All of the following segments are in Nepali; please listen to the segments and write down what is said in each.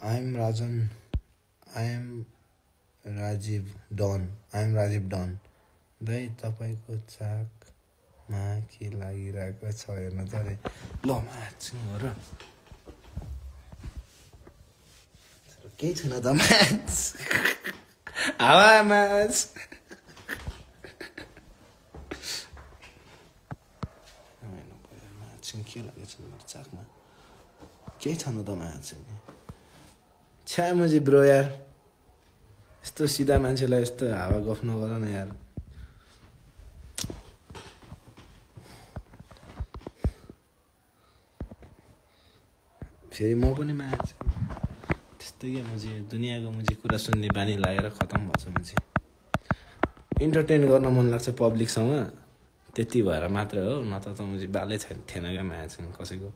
I am Rajan. I am Rajiv Don. I am Rajiv Don. दाइ तपाईँको चाकमा के लागिरहेको छ हेर्नु त अरे ल म्याच र केही छैन त म्याच हावा म्याच म्याच के लागेको छ मेरो चाकमा केही छैन त म्याच छ्या मुजी ब्रो यार यस्तो सिधा मान्छेलाई यस्तो हावा गफ नगर न यार फेरि म पनि म्याच त्यस्तै क्या मुझे दुनियाँको मुझे कुरा सुन्ने बानी लागेर खतम भएछ मुझे इन्टरटेन गर्न मन लाग्छ पब्लिकसँग त्यति भएर मात्र हो नत्र त मुझे बालै थिएन क्या म्याच कसैको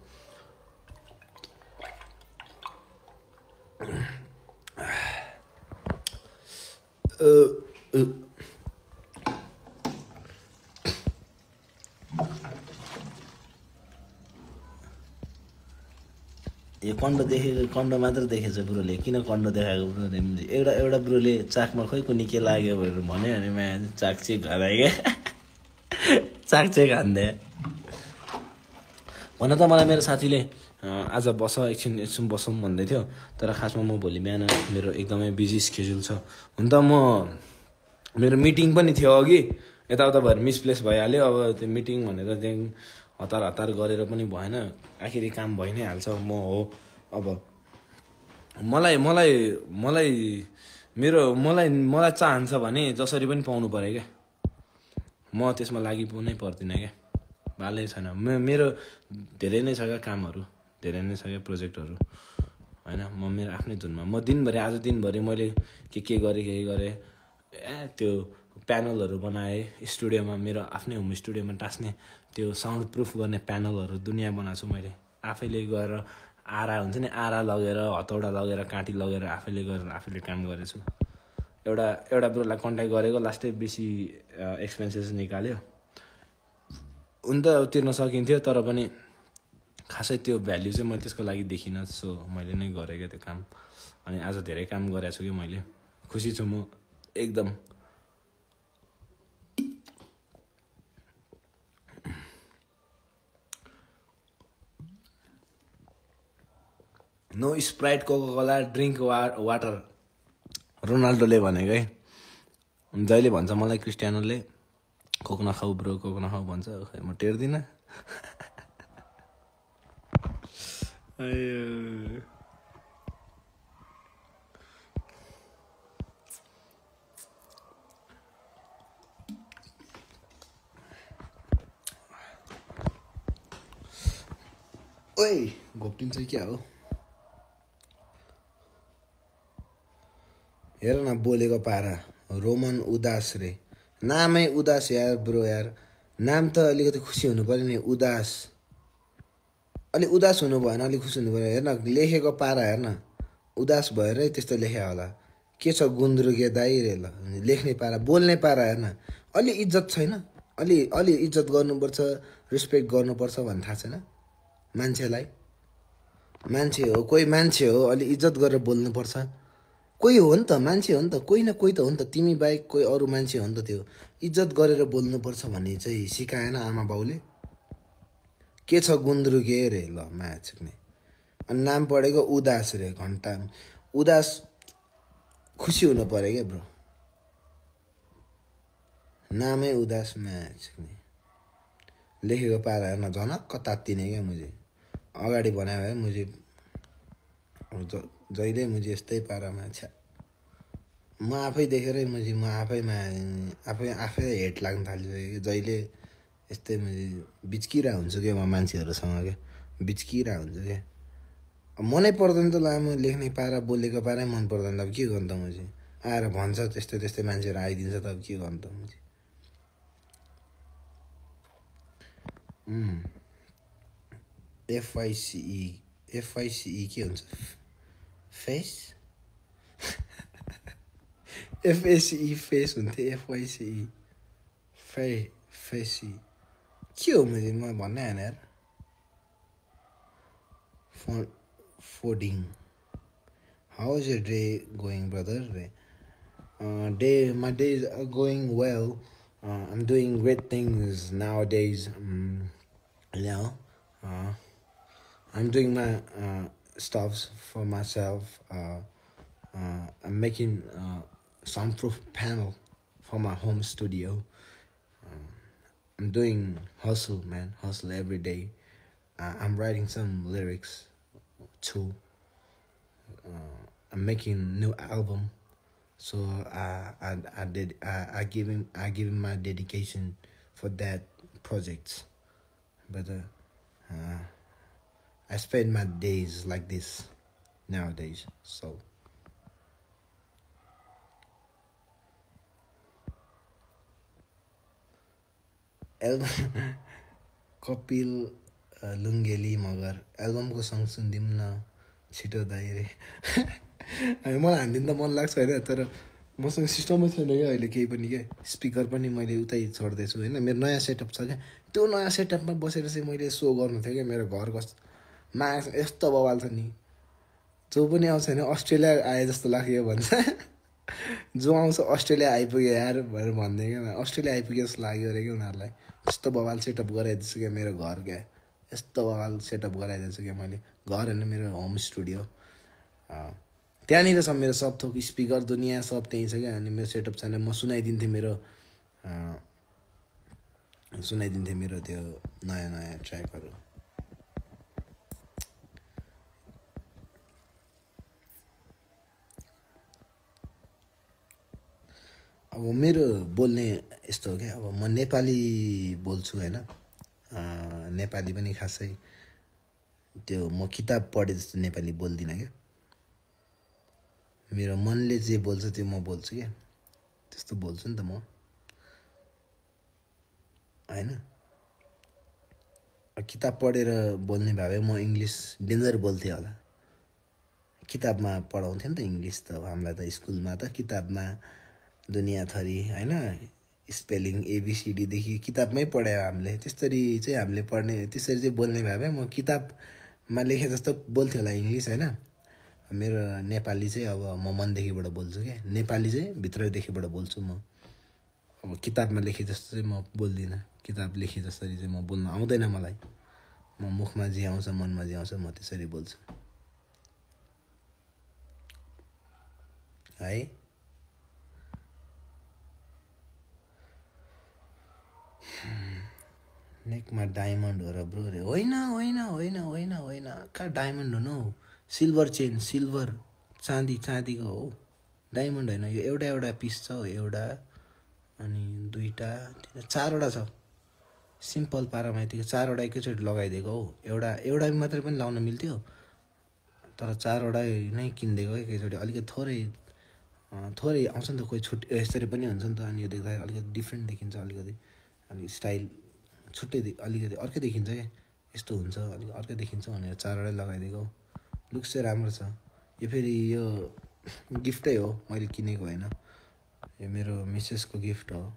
यो कन्डो देखेको कन्डो मात्र देखेछ ब्रोले किन कन्डो देखाएको ब्रोले एउटा ब्रोले चाकमा खै कुनै के लाग्यो भनेर भन्यो भने म्याच चाक चाहिँ घाँदा क्या चाक चाहिँ खाँदै भन त मलाई मेरो साथीले आज बस एकछिन बसौँ भन्दै थियो तर खासमा म भोलि बिहान मेरो एकदमै बिजी स्केड्युल छ हुन त म मेरो मिटिङ पनि थियो अघि यताउता भएर मिसप्लेस भइहाल्यो अब त्यो मिटिङ भनेर त्यहाँ हतार गरेर पनि भएन आखिरी काम भइ नै हाल्छ म हो अब मलाई मलाई मलाई मेरो मलाई चाहन्छ भने जसरी पनि पाउनु पर्यो क्या म त्यसमा लागि नै पर्दिनँ क्या बालै छैन मेरो धेरै नै छ क्या कामहरू धेरै नै छ क्या प्रोजेक्टहरू होइन म मेरो आफ्नै धुनमा म दिनभरि आज दिनभरि मैले के गरेँ त्यो प्यानलहरू बनाएँ स्टुडियोमा मेरो आफ्नै होम स्टुडियोमा टाँस्ने त्यो साउन्ड प्रुफ गर्ने प्यानलहरू दुनियाँ बनाएको छु मैले आफैले गएर आरा हुन्छ नि आरा लगेर हतौडा लगेर काँटी लगेर आफैले गरेर आफैले काम गरेछु एउटा ब्रोलाई कन्ट्याक्ट गरेको लास्टै बेसी एक्सपेन्सेस निकाल्यो हुन त तिर्न सकिन्थ्यो तर पनि खासै त्यो भ्याल्यु चाहिँ मैले त्यसको लागि देखिनँ सो मैले नै गरेँ क्या त्यो काम अनि आज धेरै काम गरेको छु कि मैले खुसी छु म एकदम no Sprite Coca Cola drink water रोनाल्डोले भनेको है जहिले भन्छ मलाई क्रिस्टियानोले कोक नखाऊ ब्रो कोक नखाऊ भन्छ खै म टेर्दिनँ ओइ घोप्टिन्छ क्या हो हेर न बोलेको पारा रोमन उदास रे नामै उदास यार ब्रो यार नाम त अलिकति खुसी हुनु पर्यो नि उदास अलि उदास हुनु भएन अलिक खुसी हुनु पर्यो हेर्न लेखेको पारा हेर्न उदास भएरै त्यस्तो लेखे होला के छ गुन्द्रुके दाइ रे ल लेख्ने पारा बोल्ने पारा हेर्न अलि इज्जत छैन अलि इज्जत गर्नुपर्छ रेस्पेक्ट गर्नुपर्छ भन्ने थाहा छैन मान्छेलाई मान्छे हो कोही मान्छे हो अलि इज्जत गरेर बोल्नुपर्छ कोही हो नि त मान्छे हो नि त कोही न कोही त हो नि त तिमी बाहेक कोही अरू मान्छे हो नि त त्यो इज्जत गरेर बोल्नुपर्छ भन्ने चाहिँ सिकाएन आमा बाउले के छ गुन्द्रुके रे ल म्याच नै अनि नाम पढेको उदास रे घन्टा उदास खुसी हुनु पर्यो क्या ब्रो नामै उदास म्याच नै लेखेको पारा हेर्न झनक्क तात्तिने क्या मुझे अगाडि बनायो है मुझे जहिले मुझे यस्तै पारामा छ्या म आफै देखेरै मुझे म आफैमा आफै हेट लाग्न थालिसक्यो जहिले यस्तै मुझे बिच्किरा हुन्छु क्या म मान्छेहरूसँग क्या बिच्किरा हुन्छु क्या मनै पर्दैन त लामो लेख्ने पारा बोलेको पारै मन पर्दैन अब के गर्नु त मुझे आएर भन्छ त्यस्तै मान्छेहरू आइदिन्छ त अब के गर्नु त मुझे एफआइसिई के हुन्छ फेस एफएसई फेस हुन्थ्यो एफआइसिई फेसी के हो मैले म भन्नै आएन यार फोडिङ How is your day going, brother? My days are going well. I'm doing great things nowadays. Now, uh, I'm doing my stuffs for myself. I'm making soundproof panel for my home studio. I'm doing hustle, man, hustle every day. I'm writing some lyrics too. I'm making new album, so I give him my dedication for that project. But I spend my days like this nowadays. So album Kapil Lungeli Magar एल्बमको सङ सुनिदिउँ न छिटो दाइ रे मलाई हानिदिनु त मन लाग्छ होइन तर मसँग सिस्टमै छैन क्या अहिले केही पनि क्या स्पिकर पनि मैले उतै छोड्दैछु होइन मेरो नयाँ सेटअप छ क्या त्यो नयाँ सेटअपमा बसेर चाहिँ मैले सो गर्नु थियो क्या मेरो घर मा यस्तो बवाल छ नि जो पनि आउँछ होइन अस्ट्रेलिया आए जस्तो लाग्यो भन्छ जो आउँछ अस्ट्रेलिया आइपुग्यो यार भनेर भन्दै क्या अस्ट्रेलिया आइपुग्यो जस्तो लाग्यो अरे क्या उनीहरूलाई यस्तो बवाल सेटअप गराइदिन्छु क्या मेरो घर क्या यस्तो बवाल सेटअप गराइदिन्छु क्या मैले घर होइन मेरो होम स्टुडियो त्यहाँनिर छ मेरो सब थोक स्पिकर दुनियाँ सब त्यहीँ छ क्या अनि मेरो सेटअप छैन म सुनाइदिन्थेँ मेरो त्यो नयाँ नयाँ ट्र्याकहरू अब मेरो बोल्ने यस्तो हो क्या अब म नेपाली बोल्छु होइन नेपाली पनि खासै त्यो म किताब पढे जस्तो नेपाली बोल्दिनँ क्या मेरो मनले जे बोल्छ त्यो म बोल्छु क्या त्यस्तो बोल्छु नि त म होइन किताब पढेर बोल्ने भए म इङ्ग्लिस डेन्जर बोल्थेँ होला किताबमा पढाउँथ्यो नि त इङ्ग्लिस त हामीलाई त स्कुलमा त किताबमा दुनियाँथरी होइन स्पेलिङ एबिसिडीदेखि किताबमै पढायो हामीले त्यसरी चाहिँ हामीले पढ्ने त्यसरी चाहिँ बोल्ने भए म किताबमा लेखे जस्तो बोल्थ्यो होला इङ्ग्लिस होइन मेरो नेपाली चाहिँ अब म मनदेखिबाट बोल्छु क्या नेपाली चाहिँ भित्रदेखिबाट बोल्छु म अब किताबमा लेखे जस्तो चाहिँ म बोल्दिनँ किताब लेखे जसरी चाहिँ म बोल्न आउँदैन मलाई म मुखमा जे आउँछ मनमा जे आउँछ म त्यसरी बोल्छु है नेकमा डायमन्ड हो र ब्रो रे होइन होइन होइन होइन होइन कहाँ डायमन्ड हुनु हौ सिल्भर चेन सिल्भर चाँदीको हो डायमन्ड होइन यो एउटा पिस छ एउटा अनि दुईवटा चारवटा छ सिम्पल पारामा यतिको चारवटा एकैचोटि लगाइदिएको हौ एउटा मात्रै पनि लाउन मिल्थ्यो तर चारवटा नै किनिदिएको एकैचोटि अलिकति थोरै आउँछ नि त कोही यसरी पनि हुन्छ नि त अनि यो देख्दा अलिकति डिफ्रेन्ट देखिन्छ अलिकति अलिक स्टाइल छुट्टै अलिकति अर्कै देखिन्छ क्या यस्तो हुन्छ अलिक अर्कै देखिन्छ भनेर चारवटै लगाइदिएको लुक्स चाहिँ राम्रो छ यो फेरि यो गिफ्टै हो मैले किनेको होइन यो मेरो मिसेसको गिफ्ट हो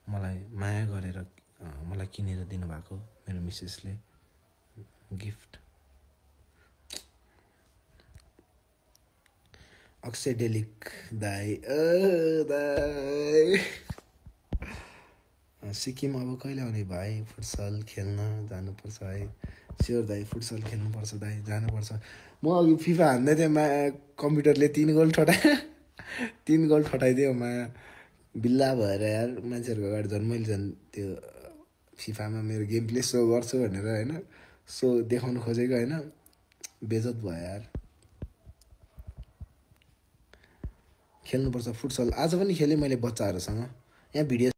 मलाई माया गरेर मलाई किनेर दिनुभएको मेरो मिसेसले गिफ्ट अक्सेडेलिक दाई सिक्किम अब कहिले आउने भाइ फुटसल खेल्न जानुपर्छ है स्योर दाइ फुटसल खेल्नुपर्छ दाइ जानुपर्छ म अघि फिफा हान्दै थिएँ कम्प्युटरले 3 गोल ठटाइदियो बिल्ला भएर यार मान्छेहरूको अगाडि झन् मैले झन् त्यो फिफामा मेरो गेम प्ले सो गर्छु भनेर होइन सो देखाउनु खोजेको होइन बेजत भयो यार खेल्नुपर्छ फुटसल आज पनि खेलेँ मैले बच्चाहरूसँग यहाँ भिडियो